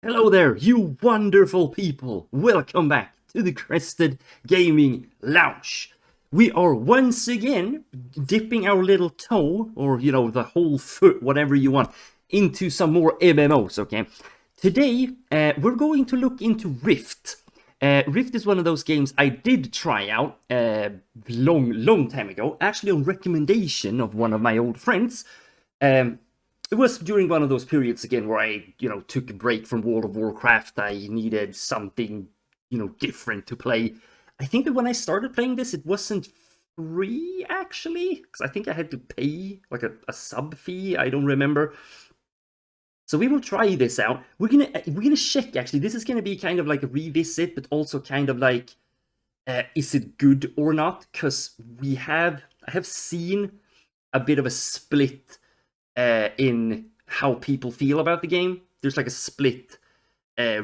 Hello there, you wonderful people! Welcome back to the Crested Gaming Lounge. We are once again dipping our little toe, or the whole foot, whatever you want, into some more MMOs, okay? Today, we're going to look into Rift. Rift is one of those games I did try out long time ago, actually on recommendation of one of my old friends. It was during one of those periods again where I, took a break from World of Warcraft. I needed something, different to play. I think that when I started playing this, it wasn't free actually, because I think I had to pay like a sub fee. I don't remember. So we will try this out. We're gonna check actually. This is gonna be kind of like a revisit, but also kind of like, is it good or not? Because I have seen a bit of a split in how people feel about the game. There's like a split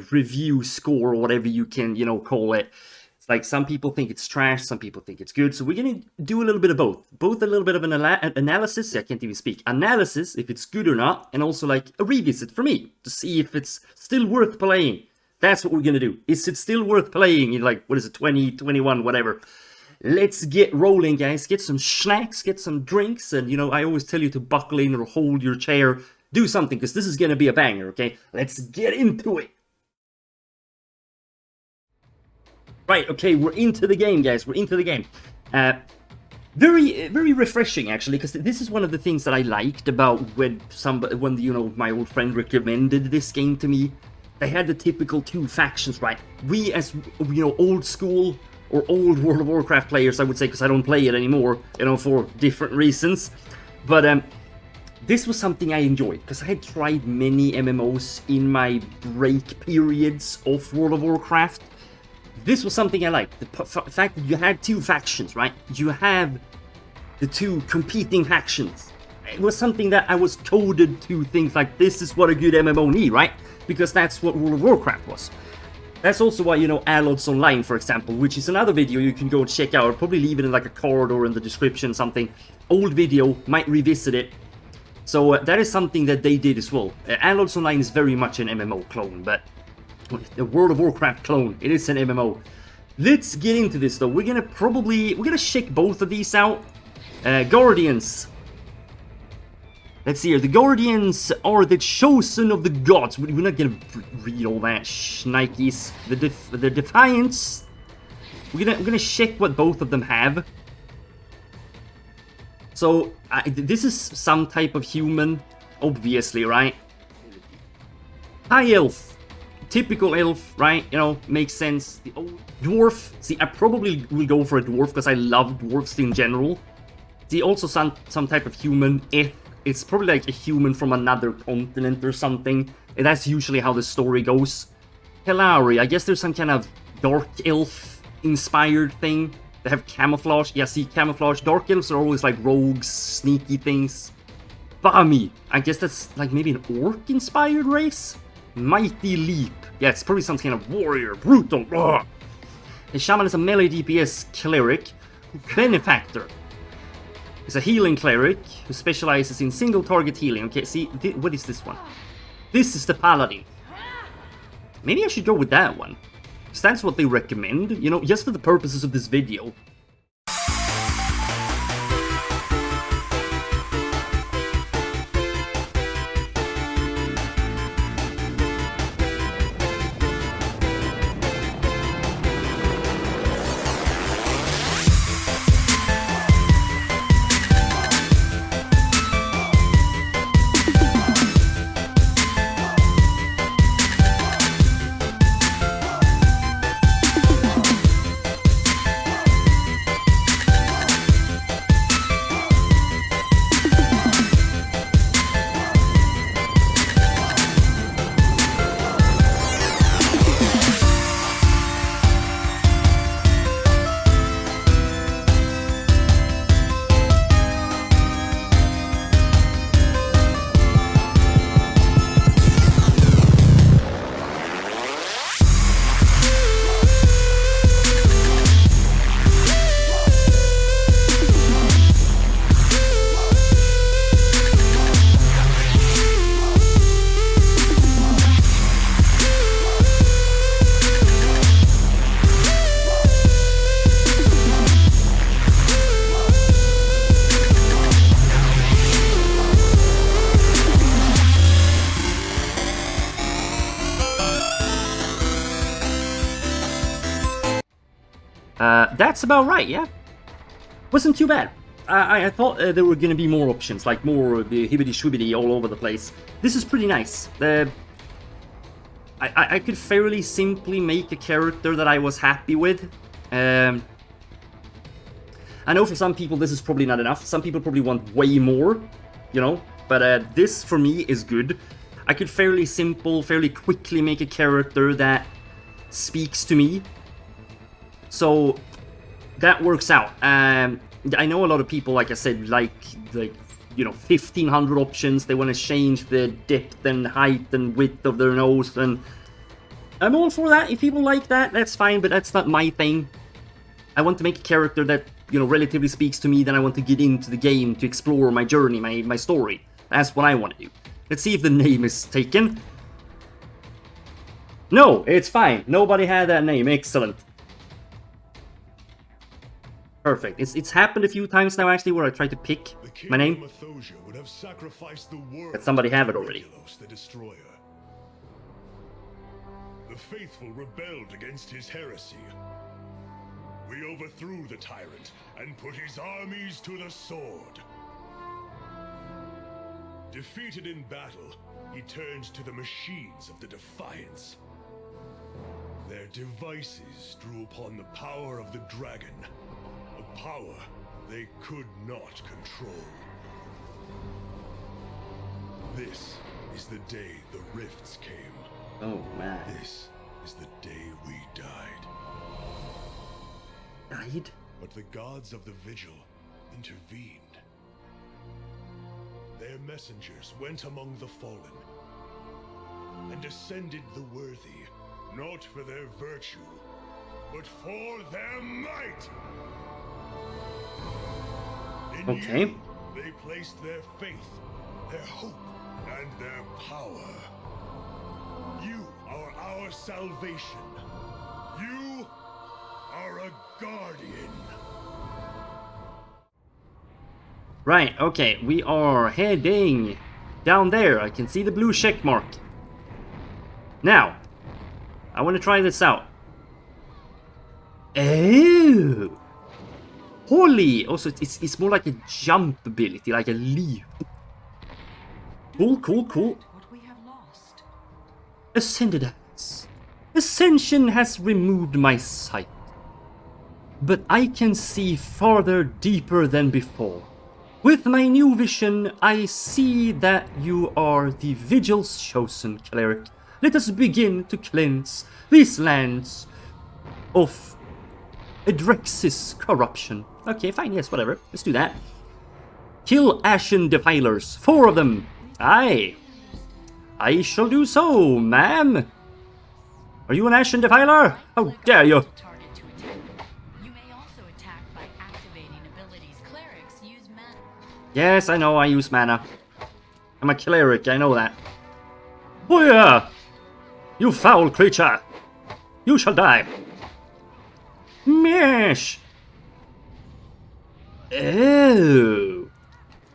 review score or whatever you can, call it. It's like some people think it's trash, some people think it's good. So we're gonna do a little bit of both. Both a little bit of an analysis. I can't even speak. Analysis, if it's good or not, and also like a revisit for me to see if it's still worth playing. That's what we're gonna do. Is it still worth playing in like, what is it, 2021, whatever. Let's get rolling, guys. Get some snacks, get some drinks, and I always tell you to buckle in or hold your chair. Do something, because this is gonna be a banger, okay? Let's get into it. Right, okay, we're into the game, guys. We're into the game. Very, very refreshing, actually, because this is one of the things that I liked about when my old friend recommended this game to me. They had the typical two factions, right? We, as old school or old World of Warcraft players, I would say, because I don't play it anymore, for different reasons. But this was something I enjoyed, because I had tried many MMOs in my break periods of World of Warcraft. This was something I liked. The fact that you had two factions, right? You have the two competing factions. It was something that I was coded to think like, this is what a good MMO need, right? Because that's what World of Warcraft was. That's also why, Allods Online, for example, which is another video you can go and check out. I'll probably leave it in like a card or in the description, something. Old video, might revisit it. So that is something that they did as well. Allods Online is very much an MMO clone, but the World of Warcraft clone, it is an MMO. Let's get into this though. We're gonna check both of these out. Guardians. Let's see here. The Guardians are the chosen of the gods. We're not gonna read all that shnikes. The Defiants. We're gonna check what both of them have. So this is some type of human, obviously, right? High elf, typical elf, right? Makes sense. The old dwarf. See, I probably will go for a dwarf because I love dwarfs in general. See, also some type of human. It's probably like a human from another continent or something. And that's usually how the story goes. Helari, I guess there's some kind of dark elf inspired thing. They have camouflage. Yeah, see, camouflage. Dark elves are always like rogues, sneaky things. Bami, I guess that's like maybe an orc inspired race. Mighty Leap. Yeah, it's probably some kind of warrior. Brutal. Ugh. The Shaman is a melee DPS cleric. Benefactor is a healing cleric who specializes in single target healing. Okay, see, what is this one? This is the paladin. Maybe I should go with that one, because that's what they recommend, just for the purposes of this video. That's about right, yeah. Wasn't too bad. I thought there were gonna be more options, like more the hibbity-shwibbity all over the place. This is pretty nice. I could fairly simply make a character that I was happy with. I know for some people this is probably not enough. Some people probably want way more, you know. But this, for me, is good. I could fairly quickly make a character that speaks to me. So that works out. I know a lot of people, like I said, like you know, 1,500 options. They want to change the depth and height and width of their nose, and I'm all for that. If people like that, that's fine, but that's not my thing. I want to make a character that, you know, relatively speaks to me. Then I want to get into the game to explore my journey, my story. That's what I want to do. Let's see if the name is taken. No, it's fine. Nobody had that name. Excellent. Perfect. It's happened a few times now, actually, where I tried to pick my name. Would have sacrificed the world That somebody have it already. The destroyer. The faithful rebelled against his heresy. We overthrew the tyrant and put his armies to the sword. Defeated in battle, he turned to the machines of the Defiance. Their devices drew upon the power of the dragon, a power they could not control. This is the day the rifts came. Oh, man. This is the day we died. Died? But the gods of the Vigil intervened. Their messengers went among the fallen and ascended the worthy, not for their virtue, but for their might. In you, they placed their faith, their hope, and their power. You are our salvation. You are a guardian. Right, okay, we are heading down there. I can see the blue check mark. Now, I want to try this out. Oh! Holy! Also, it's more like a jump ability, like a leap. Cool, cool, cool. Ascended Heights. Ascension has removed my sight, but I can see farther, deeper than before. With my new vision, I see that you are the Vigil's chosen cleric. Let us begin to cleanse these lands of Adrexis corruption. Okay, fine, yes, whatever. Let's do that. Kill Ashen Defilers, 4 of them. Aye. I shall do so, ma'am. Are you an Ashen Defiler? How dare you? Yes, I know, I use mana. I'm a cleric, I know that. Oh yeah! You foul creature! You shall die! Mesh! Oh!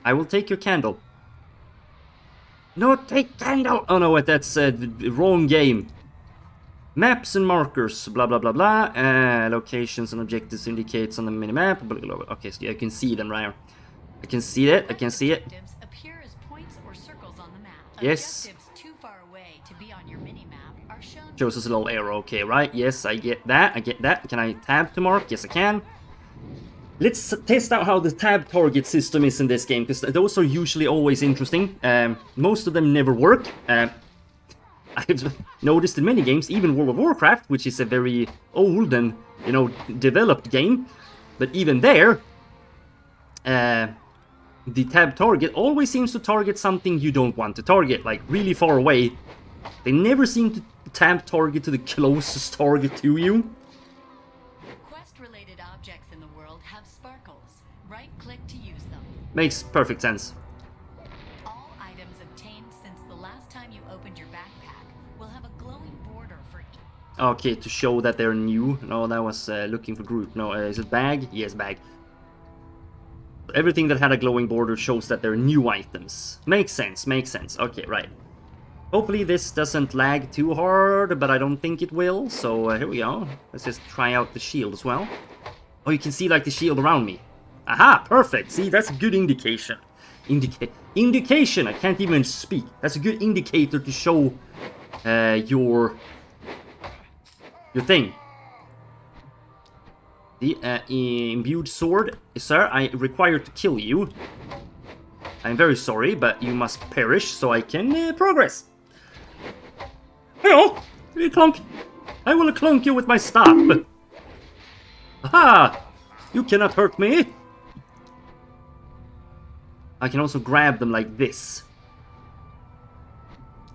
I will take your candle. No, take candle! Oh no, wait, that's the wrong game. Maps and markers, blah blah blah blah. Locations and objectives indicates on the minimap. Blah, blah, blah. Okay, so I can see them right. I can see it. I can see it. Appear as points or circles on the map. Yes. Objectives too far away to be on your mini-map are shown. Shows us a little arrow. Okay, right? Yes, I get that. I get that. Can I tab to mark? Yes, I can. Let's test out how the tab target system is in this game, because those are usually always interesting. Most of them never work. I've noticed in many games, even World of Warcraft, which is a very old and, you know, developed game, but even there, the tab target always seems to target something you don't want to target, like really far away. They never seem to tab target to the closest target to you. Quest-related objects in the world have sparkles. Right-click to use them. Makes perfect sense. All items obtained since the last time you opened your backpack will have a glowing border for each. Okay, to show that they're new. No, that was looking for group. No, is it bag? Yes, bag. Everything that had a glowing border shows that they're new items. Makes sense, makes sense. Okay, right. Hopefully this doesn't lag too hard, but I don't think it will. So here we go. Let's just try out the shield as well. Oh, you can see like the shield around me. Aha, perfect. See, that's a good indication. Indication. I can't even speak. That's a good indicator to show your thing. The imbued sword, sir. I require to kill you. I'm very sorry, but you must perish so I can progress. Hello, clunk. I will clunk you with my staff. Aha! You cannot hurt me. I can also grab them like this.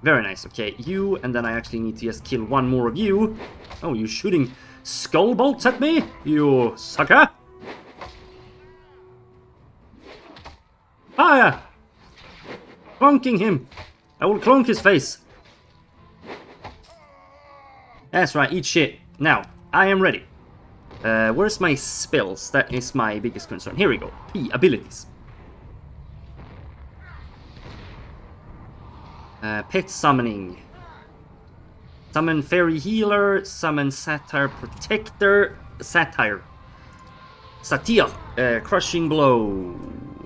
Very nice. Okay, you, and then I actually need to just kill one more of you. Oh, you're shooting skull bolts at me, you sucker! Fire! Clonking him. I will clonk his face. That's right, eat shit. Now, I am ready. Where's my spells? That is my biggest concern. Here we go. P, abilities. Pet summoning. Summon Fairy Healer, summon Satire Protector, Satire. Satir, Crushing Blow.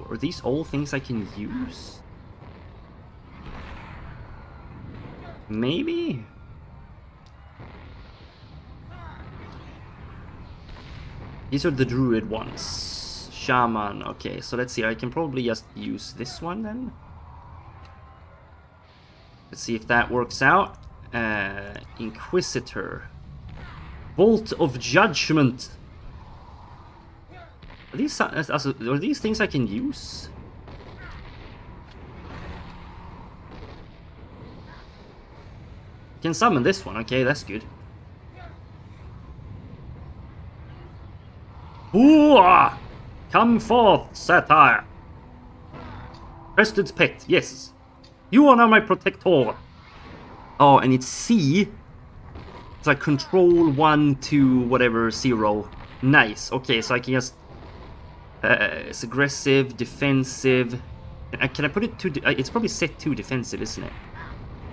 Are these all things I can use? Maybe? These are the Druid ones. Shaman, okay, so let's see, I can probably just use this one then. Let's see if that works out. Inquisitor. Bolt of Judgment. Are these things I can use? Can summon this one, okay, that's good. Hooah! Come forth, Satire. Crested pet, yes. You are now my protector. Oh, and it's C. It's like control 1 to whatever 0. Nice. Okay, so I can just... it's aggressive, defensive. Can I put it to... it's probably set to defensive, isn't it?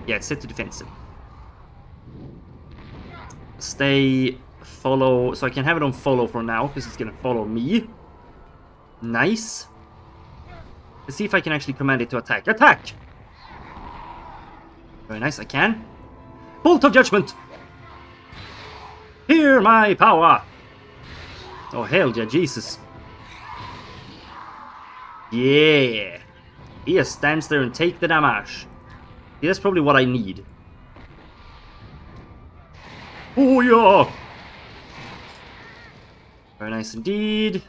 Yeah, it's set to defensive. Stay, follow. So I can have it on follow for now, because it's going to follow me. Nice. Let's see if I can actually command it to attack. Attack! Very nice, I can. Bolt of Judgment! Hear my power! Oh, hell yeah, Jesus. Yeah! He just stands there and take the damage. Yeah, that's probably what I need. Oh, yeah! Very nice indeed.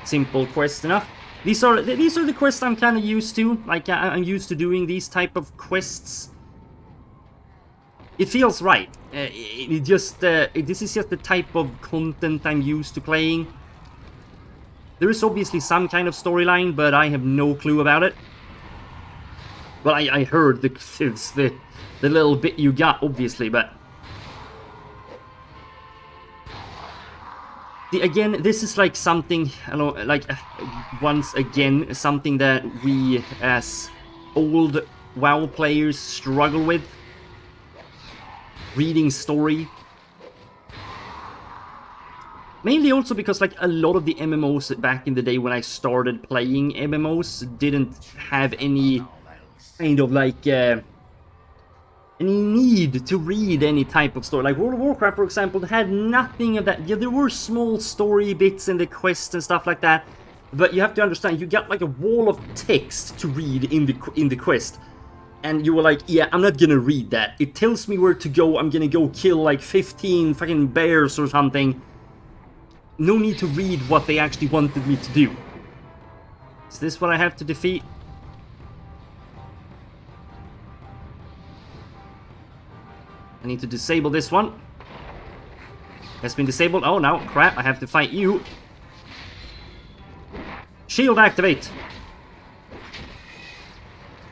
Simple quest enough. These are the quests I'm kind of used to. Like, I'm used to doing these type of quests. It feels right. This is just the type of content I'm used to playing. There is obviously some kind of storyline, but I have no clue about it. Well, I heard the little bit you got, obviously, but... Again, this is like something, once again, something that we as old WoW players struggle with. Reading story. Mainly also because like a lot of the MMOs back in the day when I started playing MMOs didn't have any kind of like any need to read any type of story. Like World of Warcraft, for example, had nothing of that. Yeah, there were small story bits in the quests and stuff like that, but you have to understand, you got like a wall of text to read in the quest. And you were like, yeah, I'm not gonna read that. It tells me where to go. I'm gonna go kill like 15 fucking bears or something. No need to read what they actually wanted me to do. Is this what I have to defeat? I need to disable this one. Has been disabled. Oh, no. Crap. I have to fight you. Shield activate.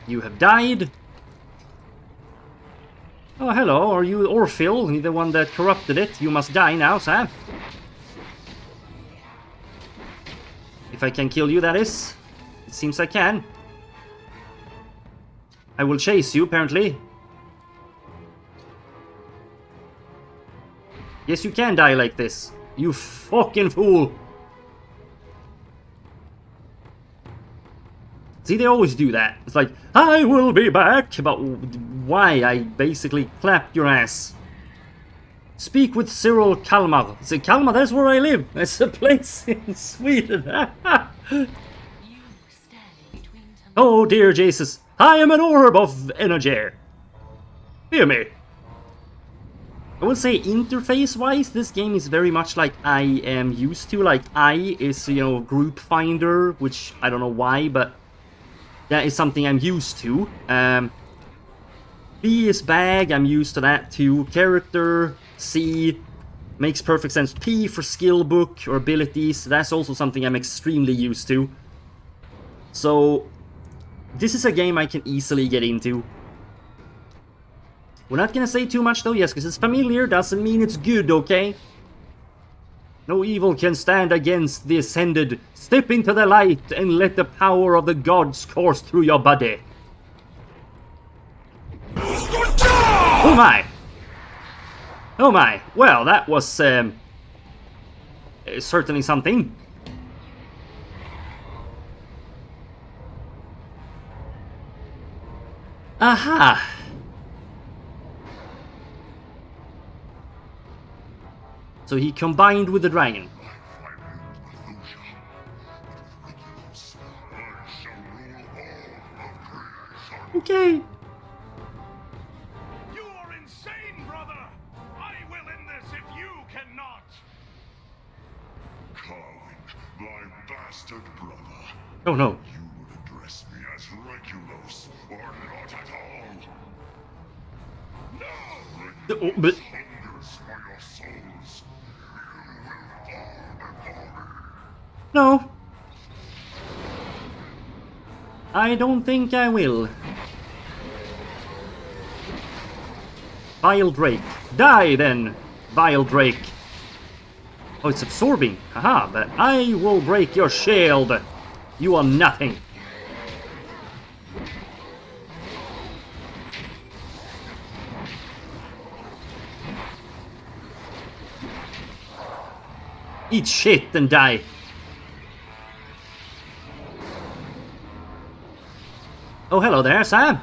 You have died. Oh, hello. Are you Orphil, the one that corrupted it? You must die now, Sam. If I can kill you, that is. It seems I can. I will chase you, apparently. Yes, you can die like this. You fucking fool. See, they always do that. It's like, I will be back, but why? I basically clapped your ass. Speak with Cyril Kalmar. Say, Kalmar, that's where I live. That's a place in Sweden. Oh dear Jesus. I am an orb of energy. Hear me. I would say interface-wise, this game is very much like I am used to. Like, I is, you know, group finder, which I don't know why, but that is something I'm used to. B is bag, I'm used to that too. Character, C, makes perfect sense. P for skill book or abilities, that's also something I'm extremely used to. So, this is a game I can easily get into. We're not gonna say too much though, yes, because it's familiar doesn't mean it's good, okay? No evil can stand against the Ascended. Step into the light and let the power of the gods course through your body. Oh my! Oh my! Well, that was certainly something. Aha! So he combined with the dragon. Okay. You are insane, brother! I will end this if you cannot! Kind, my bastard brother. Oh no. You will address me as Regulus, or not at all. No! Oh, but Hungers for your souls. You will fall before me. no. I don't think I will. Vile Drake. Die then, Vile Drake. Oh, it's absorbing. Haha, but I will break your shield. You are nothing. Eat shit and die. Oh, hello there, Sam.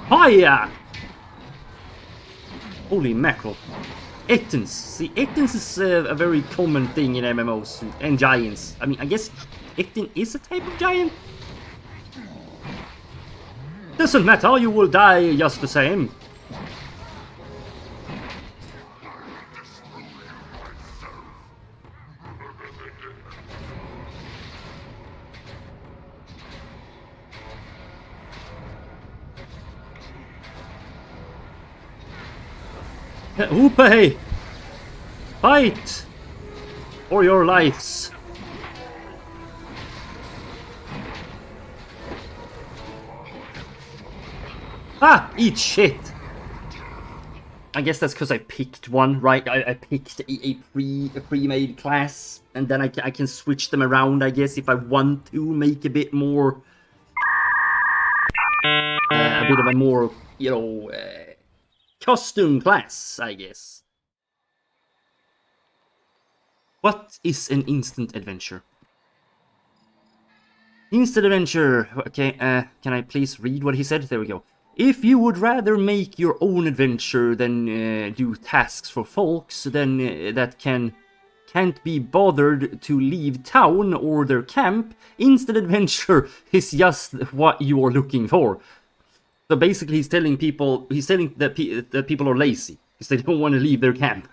Hiya! Holy mackerel. Ettins. See, Ettins is a very common thing in MMOs and giants. I mean, I guess Ettin is a type of giant. Doesn't matter, you will die just the same. Whoopay! Fight! For your lives! Ah! Eat shit! I guess that's because I picked one, right? I picked a pre-made class, and then I can switch them around, I guess, if I want to make a bit more... a bit of a more, you know... custom class, I guess. What is an instant adventure? Instant adventure. Okay, can I please read what he said? There we go. If you would rather make your own adventure than do tasks for folks, then that can't be bothered to leave town or their camp, instant adventure is just what you are looking for. So basically, he's telling that people are lazy because they don't want to leave their camp.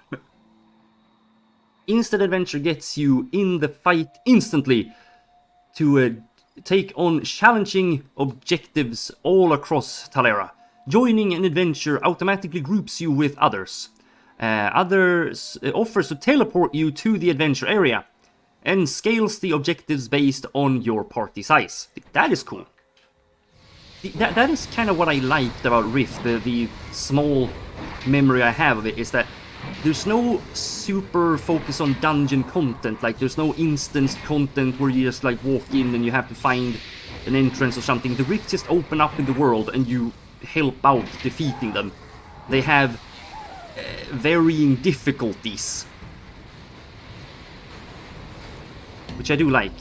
Instant adventure gets you in the fight instantly to take on challenging objectives all across Talera. Joining an adventure automatically groups you with others. Others offers to teleport you to the adventure area and scales the objectives based on your party size. That is cool. That is kind of what I liked about Rift, the small memory I have of it, is that there's no super focus on dungeon content, like there's no instance content where you just like walk in and you have to find an entrance or something. The Rifts just open up in the world and you help out defeating them. They have varying difficulties, which I do like.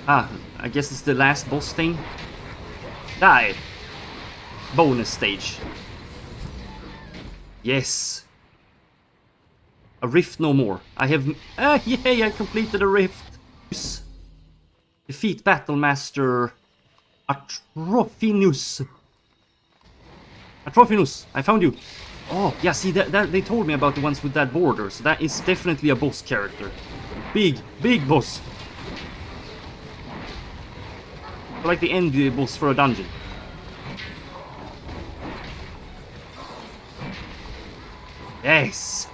Ah, I guess it's the last boss thing. Die! Bonus stage. Yes! A rift no more. I have... yay! I completed a rift! Defeat Battlemaster... Atrophinus. Atrophinus! I found you! Oh, yeah, see, that they told me about the ones with that border, so that is definitely a boss character. Big boss! Like the end boss for a dungeon. Yes!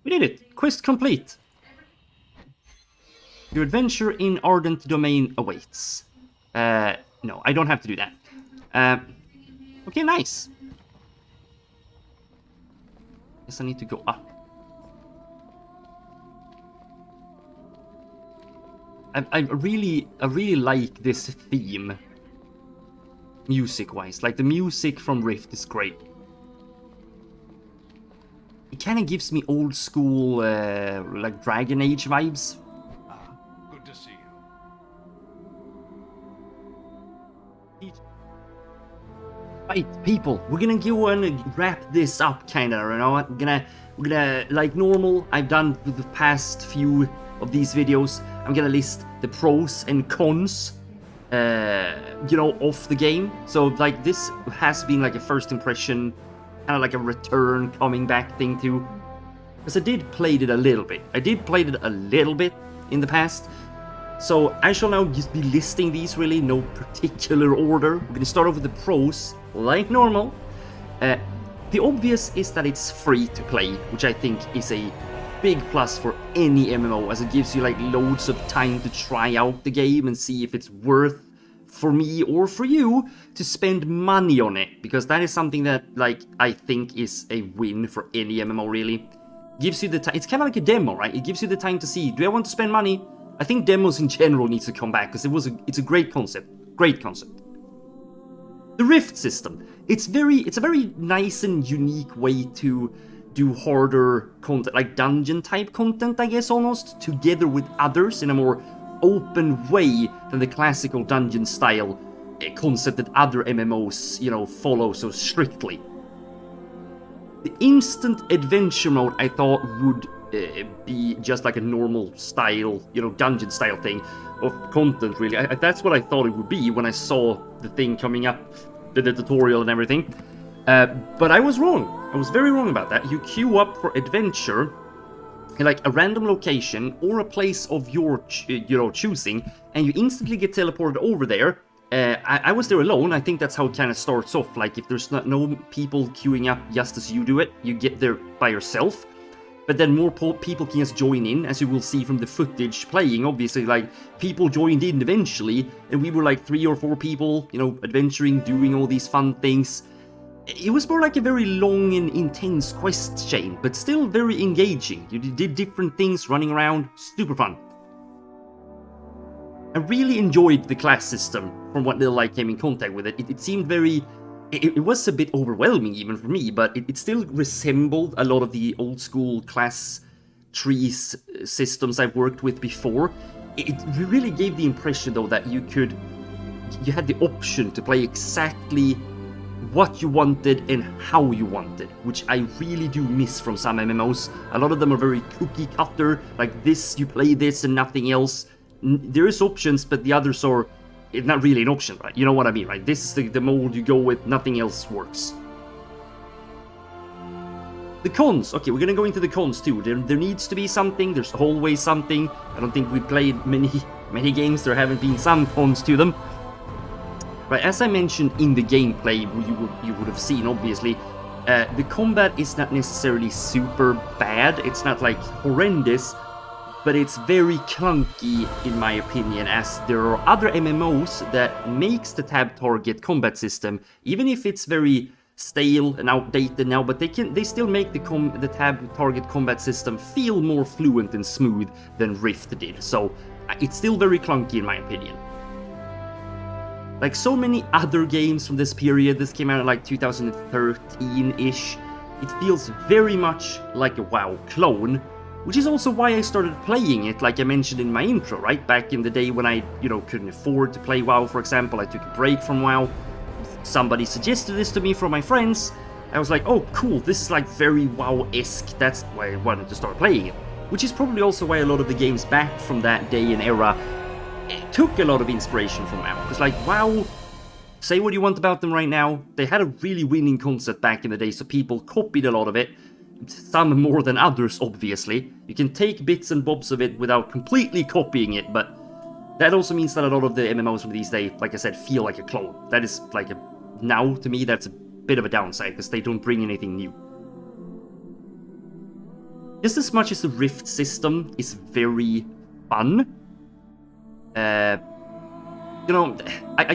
We did it! Quest complete! Your adventure in Ardent Domain awaits. No, I don't have to do that. Okay, nice. Guess I need to go up. I really like this theme. Music-wise. Like, the music from Rift is great. It kind of gives me old school, like, Dragon Age vibes. Good to see you. Right, people, we're gonna go and wrap this up, kinda, you know? We're gonna, like normal, I've done with the past few of these videos, I'm gonna list the pros and cons, you know, of the game. So, like, this has been, like, a first impression, kind of like a return, coming back thing, too. Because I did play it a little bit. I did play it a little bit in the past. So, I shall now just be listing these, really, no particular order. We're gonna start off with the pros, like normal. The obvious is that it's free to play, which I think is a big plus for any MMO, as it gives you like loads of time to try out the game and see if it's worth for me or for you to spend money on it, because that is something that, like, I think is a win for any MMO, really. Gives you the time. It's kind of like a demo, right? It gives you the time to see, do I want to spend money? I think demos in general need to come back, because it's a great concept. Great concept. The Rift system. It's a very nice and unique way to do harder content, like dungeon type content, I guess, almost, together with others in a more open way than the classical dungeon style concept that other MMOs, you know, follow so strictly. The instant adventure mode, I thought, would be just like a normal style, you know, dungeon style thing of content, really. That's what I thought it would be when I saw the thing coming up, the tutorial and everything. But I was wrong. I was very wrong about that. You queue up for adventure in like a random location or a place of your choosing, and you instantly get teleported over there. I was there alone. I think that's how it kind of starts off. Like, if there's no people queuing up just as you do it, you get there by yourself. But then more people can just join in, as you will see from the footage playing. Obviously, like, people joined in eventually, and we were like 3 or 4 people, you know, adventuring, doing all these fun things. It was more like a very long and intense quest chain, but still very engaging. You did different things, running around, super fun. I really enjoyed the class system from what little I came in contact with it. It seemed very... It was a bit overwhelming even for me, but it still resembled a lot of the old school class trees systems I've worked with before. It really gave the impression, though, that you had the option to play exactly what you wanted and how you wanted, which I really do miss from some MMOs. A lot of them are very cookie cutter, like this, you play this and nothing else. There is options, but the others are not really an option, right? You know what I mean, right? This is the mold you go with, nothing else works. The cons. Okay, we're gonna go into the cons too. There needs to be something, there's always something. I don't think we've played many games there haven't been some cons to them. Right, as I mentioned in the gameplay, you would have seen, obviously, the combat is not necessarily super bad. It's not, like, horrendous, but it's very clunky, in my opinion, as there are other MMOs that makes the tab target combat system, even if it's very stale and outdated now, but they still make the tab target combat system feel more fluent and smooth than Rift did. So it's still very clunky, in my opinion. Like so many other games from this period, this came out in like 2013-ish, it feels very much like a WoW clone, which is also why I started playing it, like I mentioned in my intro, right? Back in the day when I, couldn't afford to play WoW, for example, I took a break from WoW. Somebody suggested this to me from my friends. I was like, oh, cool, this is like very WoW-esque. That's why I wanted to start playing it. Which is probably also why a lot of the games back from that day and era took a lot of inspiration from WoW. Because like, WoW, say what you want about them right now, they had a really winning concept back in the day, so people copied a lot of it. Some more than others, obviously. You can take bits and bobs of it without completely copying it, but that also means that a lot of the MMOs from these days, like I said, feel like a clone. That is like now, to me, that's a bit of a downside, because they don't bring anything new. Just as much as the Rift system is very fun, I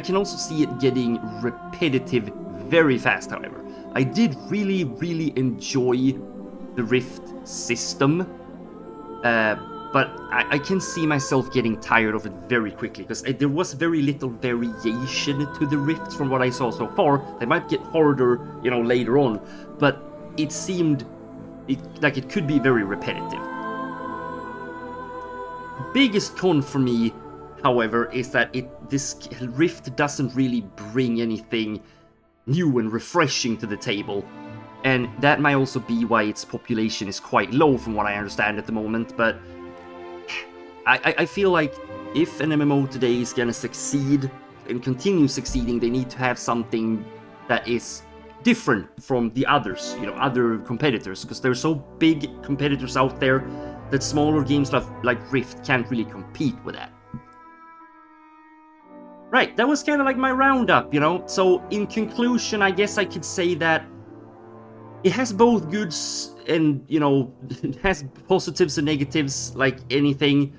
can also see it getting repetitive very fast, however. I did really, really enjoy the Rift system, but I can see myself getting tired of it very quickly, because there was very little variation to the Rift from what I saw so far. They might get harder, later on, but it seemed like it could be very repetitive. The biggest con for me, however, is that this Rift doesn't really bring anything new and refreshing to the table. And that might also be why its population is quite low from what I understand at the moment, but I feel like if an MMO today is gonna succeed and continue succeeding, they need to have something that is different from the others, other competitors, because there's so big competitors out there that smaller games like Rift can't really compete with that. Right, that was kind of like my roundup, So in conclusion, I guess I could say that it has both goods and, it has positives and negatives like anything.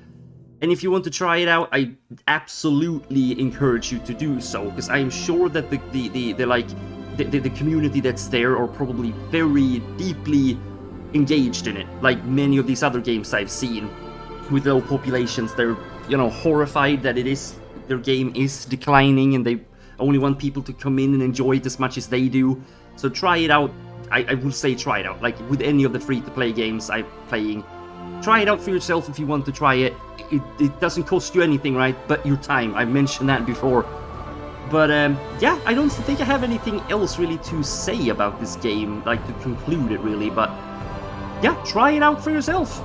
And if you want to try it out, I absolutely encourage you to do so, because I am sure that the community that's there are probably very deeply engaged in it, like many of these other games I've seen with low populations. They're, horrified that their game is declining, and they only want people to come in and enjoy it as much as they do. So try it out. I will say try it out. Like with any of the free-to-play games I'm playing, try it out for yourself if you want to try it. It doesn't cost you anything, right? But your time. I mentioned that before. But yeah, I don't think I have anything else really to say about this game, like to conclude it really. But yeah, try it out for yourself.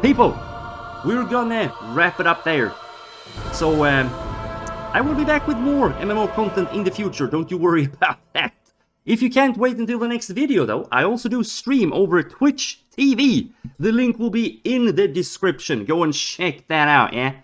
People, we're gonna wrap it up there. So I will be back with more MMO content in the future, don't you worry about that. If you can't wait until the next video though, I also do stream over Twitch TV. The link will be in the description. Go and check that out, yeah?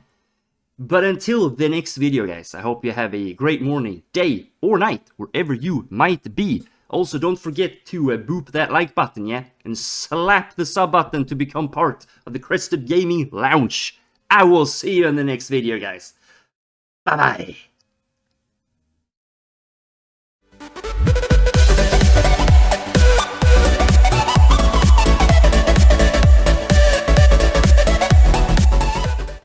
But until the next video, guys, I hope you have a great morning, day, or night, wherever you might be. Also, don't forget to boop that like button, yeah? And slap the sub button to become part of the Crested Gaming Lounge. I will see you in the next video, guys. Bye-bye.